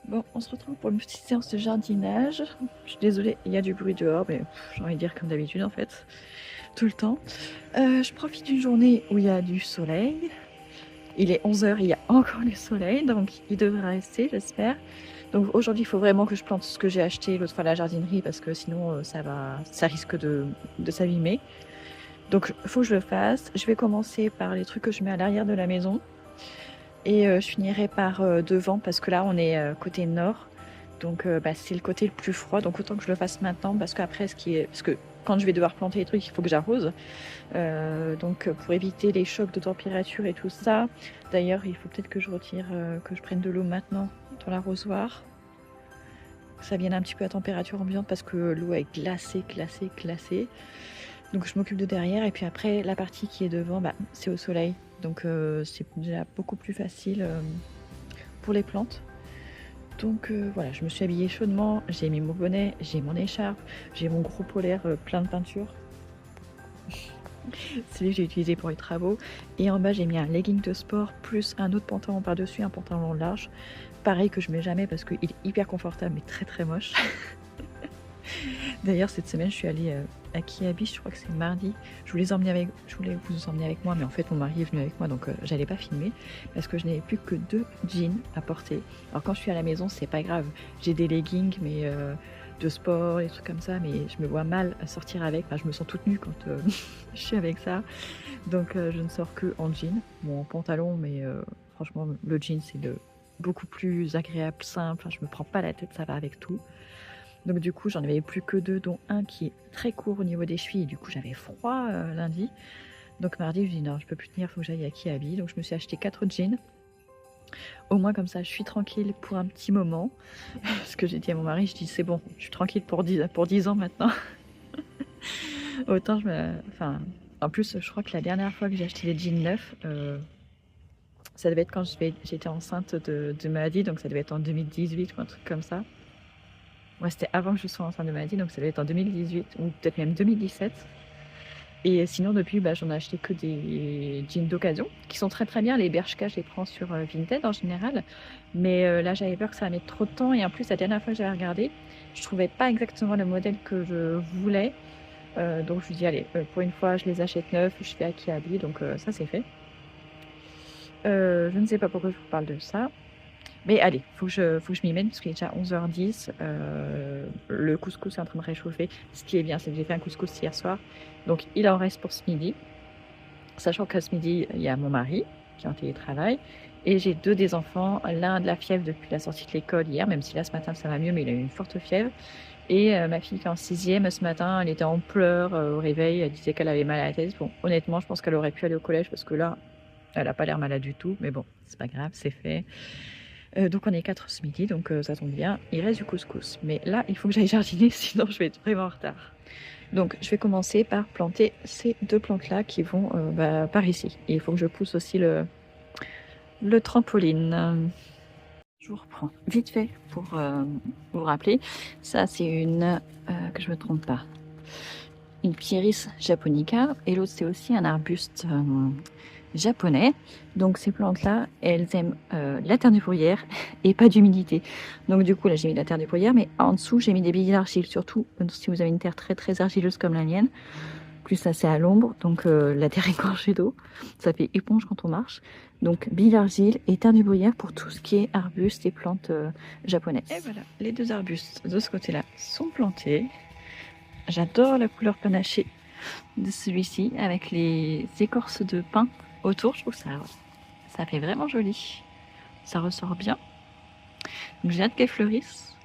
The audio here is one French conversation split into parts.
Bon, on se retrouve pour une petite séance de jardinage. Je suis désolée, il y a du bruit dehors, mais j'ai envie de dire comme d'habitude en fait, tout le temps. Je profite d'une journée où il y a du soleil. Il est 11h, il y a encore du soleil, donc il devrait rester, j'espère. Donc aujourd'hui, il faut vraiment que je plante ce que j'ai acheté l'autre fois à la jardinerie parce que sinon ça risque de s'abîmer. Donc il faut que je le fasse. Je vais commencer par les trucs que je mets à l'arrière de la maison. Et je finirai par devant parce que là on est côté nord. Donc c'est le côté le plus froid. Donc autant que je le fasse maintenant parce qu'après parce que quand je vais devoir planter les trucs, il faut que j'arrose. Donc pour éviter les chocs de température et tout ça. D'ailleurs, il faut peut-être que je retire, que je prenne de l'eau maintenant dans l'arrosoir. Que ça vienne un petit peu à température ambiante parce que l'eau est glacée, glacée, glacée. Donc je m'occupe de derrière et puis après la partie qui est devant, c'est au soleil. Donc c'est déjà beaucoup plus facile pour les plantes. Donc voilà, je me suis habillée chaudement, j'ai mis mon bonnet, j'ai mon écharpe, j'ai mon gros polaire plein de peinture. Celui que j'ai utilisé pour les travaux. Et en bas, j'ai mis un legging de sport plus un autre pantalon par-dessus, un pantalon large. Pareil que je mets jamais parce qu'il est hyper confortable mais très très moche. D'ailleurs, cette semaine, je suis allée à Kiabi, je crois que c'est mardi. Je voulais vous emmener avec moi, mais en fait, mon mari est venu avec moi, donc j'allais pas filmer parce que je n'avais plus que 2 jeans à porter. Alors quand je suis à la maison, c'est pas grave. J'ai des leggings, mais de sport, des trucs comme ça, mais je me vois mal sortir avec. Enfin, je me sens toute nue quand je suis avec ça. Donc je ne sors que en jean, bon, en pantalon, mais franchement, le jean, c'est beaucoup plus agréable, simple. Enfin, je me prends pas la tête, ça va avec tout. Donc du coup, j'en avais plus que 2, dont un qui est très court au niveau des chevilles. Et du coup, j'avais froid lundi. Donc mardi, je me dis non, je peux plus tenir, il faut que j'aille à Kiabi. Donc je me suis acheté 4 jeans. Au moins comme ça, je suis tranquille pour un petit moment. Ce que j'ai dit à mon mari, je dis c'est bon, je suis tranquille pour 10 ans maintenant. Autant Enfin, en plus, je crois que la dernière fois que j'ai acheté des jeans neufs, ça devait être quand j'étais enceinte de maladie, donc ça devait être en 2018 ou un truc comme ça. Ouais, c'était avant que je sois enceinte de maladie, donc ça devait être en 2018 ou peut-être même 2017. Et sinon, depuis, j'en ai acheté que des jeans d'occasion, qui sont très très bien. Les Bershka, je les prends sur Vinted en général. Mais là, j'avais peur que ça mette trop de temps. Et en plus, la dernière fois que j'avais regardé, je trouvais pas exactement le modèle que je voulais. Donc je me dis, allez, pour une fois, je les achète neufs, je fais à Kiabi, donc ça c'est fait. Je ne sais pas pourquoi je vous parle de ça. Mais allez, faut que je m'y mette parce qu'il est déjà 11h10. Le couscous est en train de réchauffer. Ce qui est bien, c'est que j'ai fait un couscous hier soir. Donc il en reste pour ce midi. Sachant qu'à ce midi, il y a mon mari qui est en télétravail. Et j'ai 2 des enfants. L'un de la fièvre depuis la sortie de l'école hier, même si là ce matin ça va mieux, mais il a eu une forte fièvre. Et ma fille qui est en 6e, ce matin, elle était en pleurs au réveil. Elle disait qu'elle avait mal à la tête. Bon, honnêtement, je pense qu'elle aurait pu aller au collège parce que là, elle n'a pas l'air malade du tout. Mais bon, c'est pas grave, c'est fait. Donc on est 4 ce midi, donc ça tombe bien. Il reste du couscous. Mais là, il faut que j'aille jardiner, sinon je vais être vraiment en retard. Donc je vais commencer par planter ces 2 plantes-là qui vont par ici. Et il faut que je pousse aussi le trampoline. Je vous reprends vite fait pour vous rappeler. Ça, c'est que je me trompe pas, une Pieris japonica. Et l'autre, c'est aussi un arbuste japonais. Donc ces plantes-là, elles aiment la terre de bruyère et pas d'humidité. Donc du coup, là, j'ai mis de la terre de bruyère, mais en dessous, j'ai mis des billes d'argile. Surtout si vous avez une terre très très argileuse comme la mienne. Plus ça, c'est à l'ombre, donc la terre est gorgée d'eau. Ça fait éponge quand on marche. Donc billes d'argile et terre de bruyère pour tout ce qui est arbustes et plantes japonaises. Et voilà, les 2 arbustes de ce côté-là sont plantés. J'adore la couleur panachée de celui-ci avec les écorces de pin autour. Je trouve que ça fait vraiment joli. Ça ressort bien. Donc j'ai hâte qu'elle fleurisse.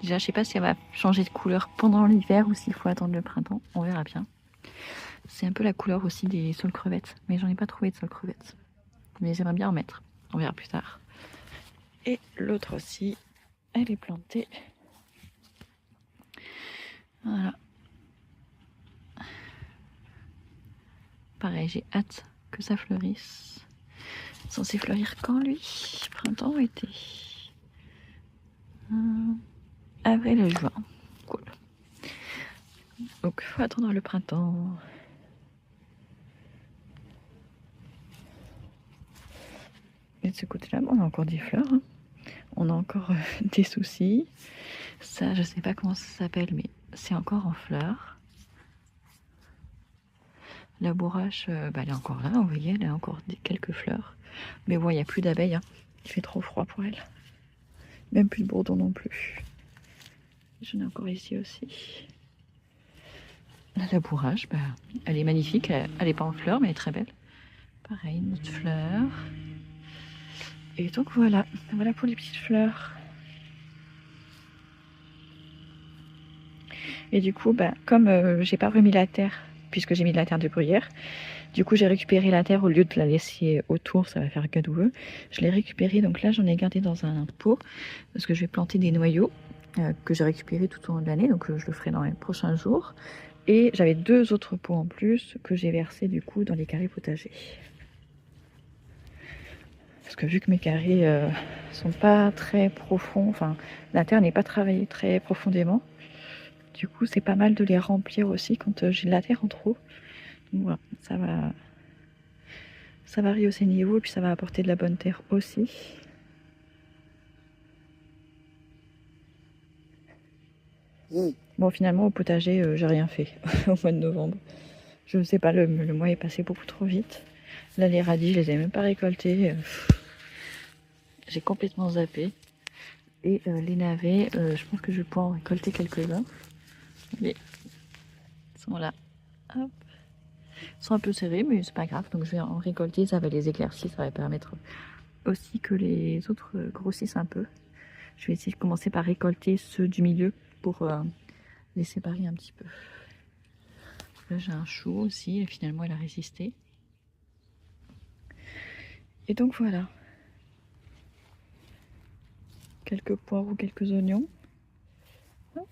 Déjà, je sais pas si elle va changer de couleur pendant l'hiver ou s'il faut attendre le printemps. On verra bien. C'est un peu la couleur aussi des saules crevettes. Mais j'en ai pas trouvé de saules crevettes. Mais j'aimerais bien en mettre. On verra plus tard. Et l'autre aussi, elle est plantée. Voilà. Pareil, j'ai hâte que ça fleurisse. Censé fleurir quand lui? Printemps ou été? Avril et juin. Cool. Donc, faut attendre le printemps. Et de ce côté-là, on a encore des fleurs. Hein. on a encore des soucis. Ça, je sais pas comment ça s'appelle, mais c'est encore en fleurs. La bourrache, elle est encore là, vous voyez, elle a encore quelques fleurs. Mais bon, il n'y a plus d'abeilles, hein. Il fait trop froid pour elle. Même plus de bourdon non plus. J'en ai encore ici aussi. La bourrache, elle est magnifique. Elle n'est pas en fleurs, mais elle est très belle. Pareil, une autre fleur. Et donc voilà, voilà pour les petites fleurs. Et du coup, comme j'ai pas remis la terre, puisque j'ai mis de la terre de bruyère, du coup j'ai récupéré la terre au lieu de la laisser autour, ça va faire gadoueux. Je l'ai récupérée, donc là j'en ai gardé dans un pot, parce que je vais planter des noyaux que j'ai récupérés tout au long de l'année, donc je le ferai dans les prochains jours. Et j'avais 2 autres pots en plus que j'ai versés du coup dans les carrés potagers. Parce que vu que mes carrés sont pas très profonds, enfin la terre n'est pas travaillée très profondément, du coup c'est pas mal de les remplir aussi quand j'ai de la terre en trop. Donc voilà, ça va rehausser le niveau et puis ça va apporter de la bonne terre aussi. Bon, finalement au potager j'ai rien fait au mois de novembre. Je ne sais pas, le mois est passé beaucoup trop vite. Là les radis je les ai même pas récoltés. J'ai complètement zappé. Et les navets, je pense que je vais pouvoir en récolter quelques-uns. Mais ils sont là. Hop. Ils sont un peu serrés, mais c'est pas grave. Donc je vais en récolter, ça va les éclaircir, ça va permettre aussi que les autres grossissent un peu. Je vais essayer de commencer par récolter ceux du milieu pour les séparer un petit peu. Là j'ai un chou aussi, et finalement il a résisté. Et donc voilà. Quelques poireaux, quelques oignons. Hop.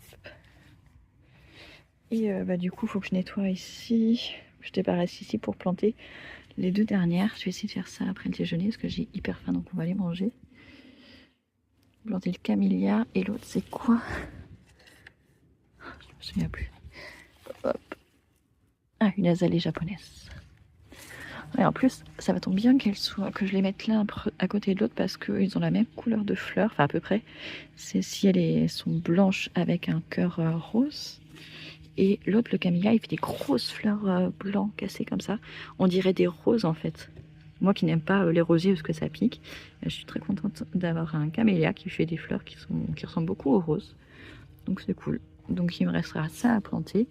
Et du coup il faut que je nettoie ici. Je débarrasse ici pour planter les 2 dernières. Je vais essayer de faire ça après le déjeuner parce que j'ai hyper faim, donc on va les manger. Planter le camélia et l'autre c'est quoi? Je me souviens plus. Hop. Ah, une azalée japonaise. Et en plus, ça va tomber bien que je les mette l'un à côté de l'autre parce qu'ils ont la même couleur de fleurs, enfin à peu près. C'est si elles sont blanches avec un cœur rose. Et l'autre, le camélia, il fait des grosses fleurs blancs cassées comme ça. On dirait des roses en fait. Moi qui n'aime pas les rosiers parce que ça pique, je suis très contente d'avoir un camélia qui fait des fleurs qui ressemblent beaucoup aux roses. Donc c'est cool. Donc il me restera ça à planter.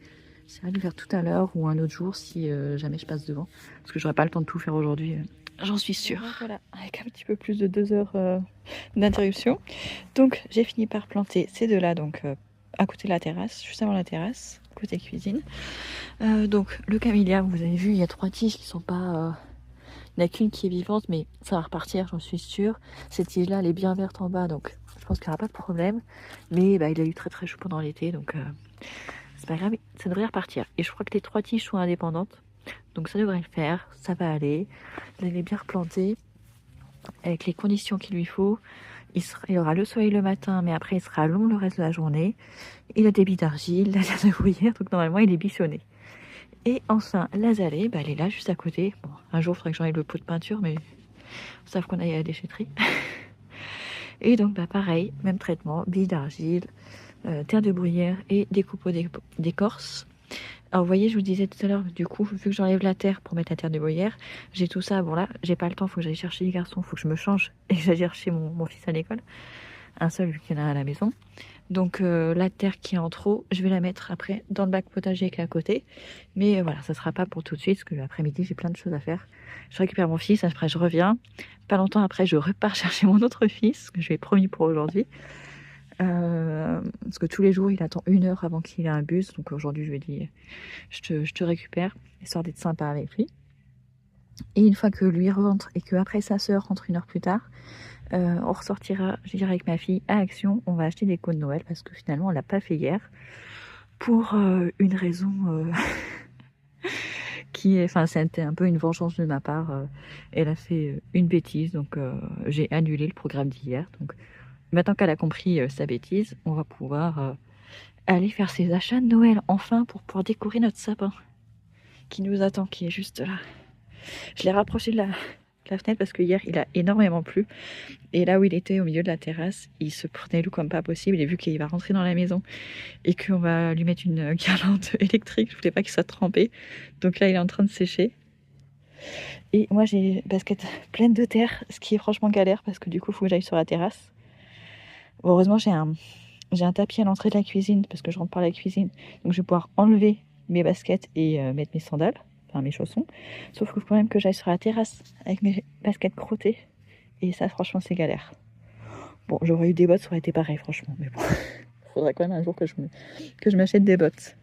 J'essaierai de le faire tout à l'heure ou un autre jour si jamais je passe devant. Parce que j'aurai pas le temps de tout faire aujourd'hui, j'en suis sûre. Voilà, avec un petit peu plus de 2 heures d'interruption. Donc j'ai fini par planter ces 2-là, donc à côté de la terrasse, juste avant la terrasse, côté cuisine. Donc le camélia, vous avez vu, il y a 3 tiges qui sont pas... Il n'y en a qu'une qui est vivante, mais ça va repartir, j'en suis sûre. Cette tige-là, elle est bien verte en bas, donc je pense qu'il n'y aura pas de problème. Mais il a eu très très chaud pendant l'été, donc c'est pas grave, ça devrait repartir. Et je crois que les 3 tiges sont indépendantes, donc ça devrait le faire, ça va aller. Il est bien replanté, avec les conditions qu'il lui faut. Il aura le soleil le matin, mais après il sera long le reste de la journée. Il a des billes d'argile, la terre de bruyère, donc normalement il est bichonné. Et enfin, l'azalée, elle est là, juste à côté. Bon, un jour, il faudrait que j'enlève le pot de peinture, mais sauf qu'on aille à la déchetterie. Et donc, pareil, même traitement, billes d'argile, terre de bruyère et découpeau d'écorce. Alors, vous voyez, je vous disais tout à l'heure, du coup, vu que j'enlève la terre pour mettre la terre de bruyère, j'ai tout ça. Bon, là, j'ai pas le temps, il faut que j'aille chercher les garçons, il faut que je me change et que j'aille chercher mon fils à l'école. Un seul, vu qu'il y en a à la maison. Donc la terre qui est en trop, je vais la mettre après dans le bac potager qui est à côté. Mais voilà, ça sera pas pour tout de suite, parce que l'après-midi, j'ai plein de choses à faire. Je récupère mon fils, après je reviens. Pas longtemps après, je repars chercher mon autre fils, que je lui ai promis pour aujourd'hui. Parce que tous les jours, il attend 1 heure avant qu'il ait un bus. Donc aujourd'hui, je lui ai dit, je te récupère, histoire d'être sympa avec lui. Et une fois que lui rentre et que après sa sœur rentre 1 heure plus tard, on ressortira, je dirais avec ma fille, à Action. On va acheter des cadeaux de Noël parce que finalement on l'a pas fait hier pour une raison qui est, enfin c'était un peu une vengeance de ma part. Elle a fait une bêtise, donc j'ai annulé le programme d'hier. Donc maintenant qu'elle a compris sa bêtise, on va pouvoir aller faire ses achats de Noël enfin pour pouvoir décorer notre sapin qui nous attend, qui est juste là. Je l'ai rapproché de la fenêtre parce que hier il a énormément plu. Et là où il était au milieu de la terrasse, il se prenait l'eau comme pas possible. Et vu qu'il va rentrer dans la maison et qu'on va lui mettre une guirlande électrique, je voulais pas qu'il soit trempé. Donc là il est en train de sécher. Et moi j'ai une basket pleine de terre, ce qui est franchement galère parce que du coup il faut que j'aille sur la terrasse. Bon, heureusement j'ai un tapis à l'entrée de la cuisine parce que je rentre par la cuisine. Donc je vais pouvoir enlever mes baskets et mettre mes sandales, enfin mes chaussons. Sauf qu'il faut quand même que j'aille sur la terrasse avec mes baskets crottées. Et ça franchement c'est galère. Bon, j'aurais eu des bottes, ça aurait été pareil franchement. Mais bon, il faudrait quand même un jour que je m'achète des bottes.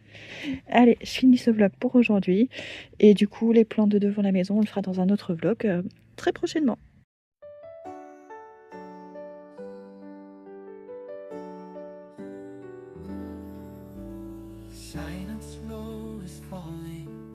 Allez, je finis ce vlog pour aujourd'hui. Et du coup, les plans de devant la maison, on le fera dans un autre vlog très prochainement.